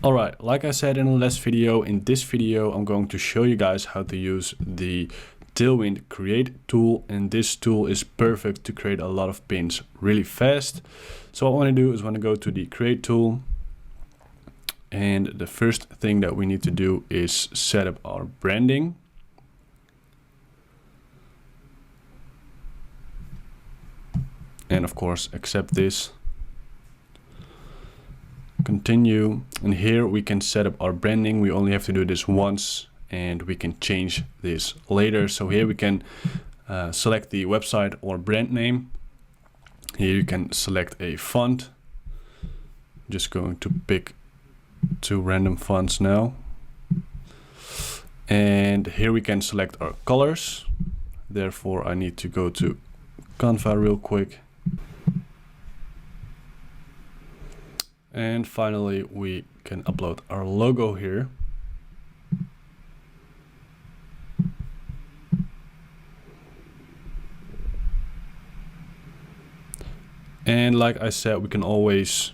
Alright, like I said in the last video, in this video I'm going to show you guys how to use the Tailwind Create tool, and this tool is perfect to create a lot of pins really fast. So what I want to do is want to go to the Create tool, and the first thing that we need to do is set up our branding. And of course accept this. Continue, and here we can set up our branding. We only have to do this once and we can change this later. So here we can select the website or brand name. Here you can select a font. Just going to pick two random fonts now. And here we can select our colors. Therefore I need to go to Canva real quick. And finally, we can upload our logo here. And like I said, we can always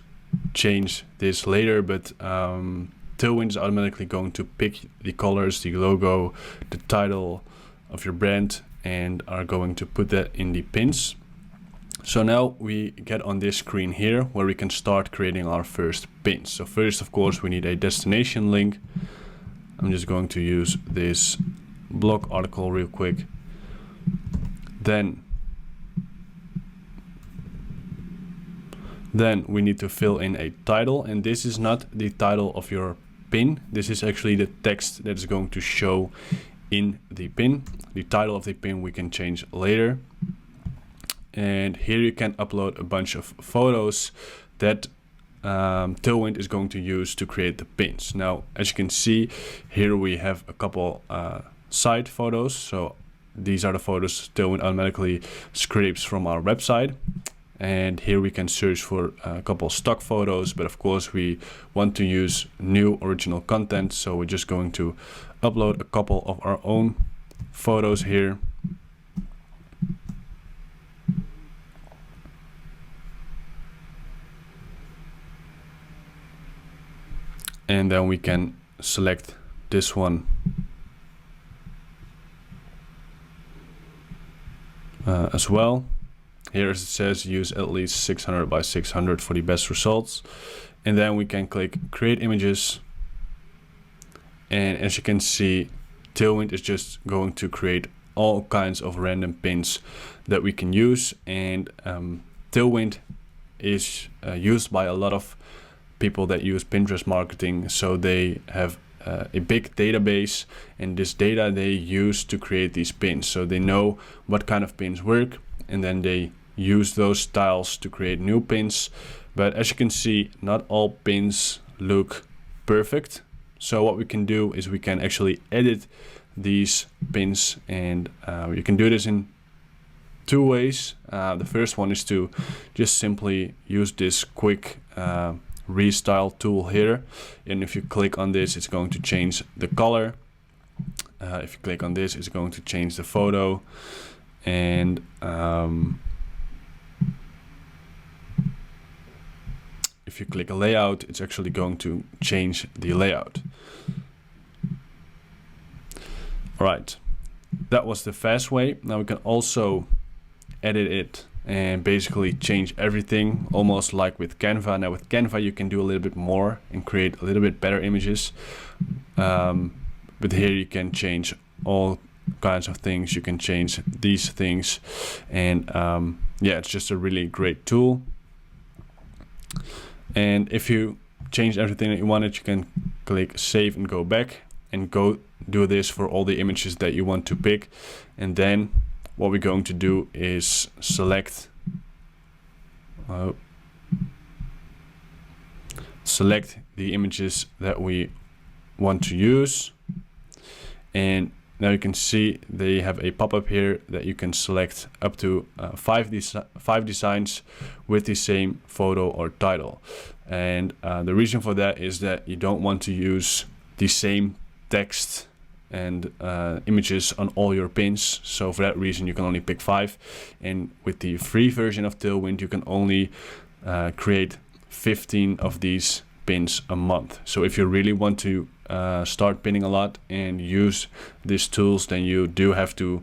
change this later, but Tailwind is automatically going to pick the colors, the logo, the title of your brand, and are going to put that in the pins. So now we get on this screen here where we can start creating our first pins. So first, of course, we need a destination link. I'm just going to use this blog article real quick. Then we need to fill in a title, and this is not the title of your pin. This is actually the text that is going to show in the pin. The title of the pin we can change later. And here you can upload a bunch of photos that Tailwind is going to use to create the pins. Now, as you can see, here we have a couple side photos. So these are the photos Tailwind automatically scrapes from our website. And here we can search for a couple stock photos, but of course we want to use new original content. So we're just going to upload a couple of our own photos here. And then we can select this one as well. Here as it says, use at least 600 by 600 for the best results. And then we can click Create Images. And as you can see, Tailwind is just going to create all kinds of random pins that we can use. And Tailwind is used by a lot of people that use Pinterest marketing, so they have a big database, and this data they use to create these pins. So they know what kind of pins work, and then they use those styles to create new pins. But as you can see, not all pins look perfect. So what we can do is we can actually edit these pins, and you can do this in two ways. The first one is to just simply use this quick restyle tool here, and if you click on this, it's going to change the color. If you click on this, it's going to change the photo, and if you click a layout, it's actually going to change the layout. All right, that was the fast way. Now we can also edit it and basically change everything, almost like with Canva. Now with Canva you can do a little bit more and create a little bit better images, but here you can change all kinds of things. You can change these things, and yeah, it's just a really great tool. And if you change everything that you wanted, you can click Save and go back and go do this for all the images that you want to pick. And then what we're going to do is select the images that we want to use. And now you can see they have a pop-up here that you can select up to five designs with the same photo or title. And the reason for that is that you don't want to use the same text and images on all your pins. So for that reason you can only pick 5, and with the free version of Tailwind you can only create 15 of these pins a month. So if you really want to start pinning a lot and use these tools, then you do have to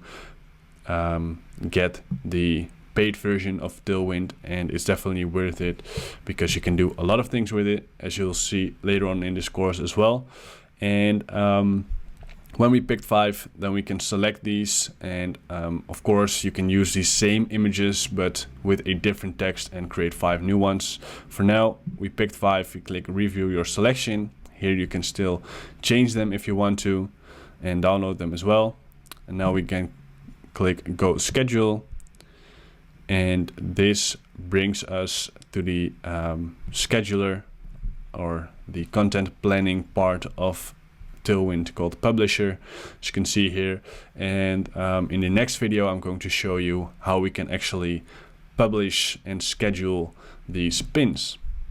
get the paid version of Tailwind, and it's definitely worth it because you can do a lot of things with it, as you'll see later on in this course as well. And when we picked 5, then we can select these, and of course you can use these same images but with a different text and create 5 new ones. For now we picked 5. You click review your selection. Here you can still change them if you want to and download them as well. And now we can click go schedule, and this brings us to the scheduler or the content planning part of Tailwind called Publisher, as you can see here. And in the next video I'm going to show you how we can actually publish and schedule these pins.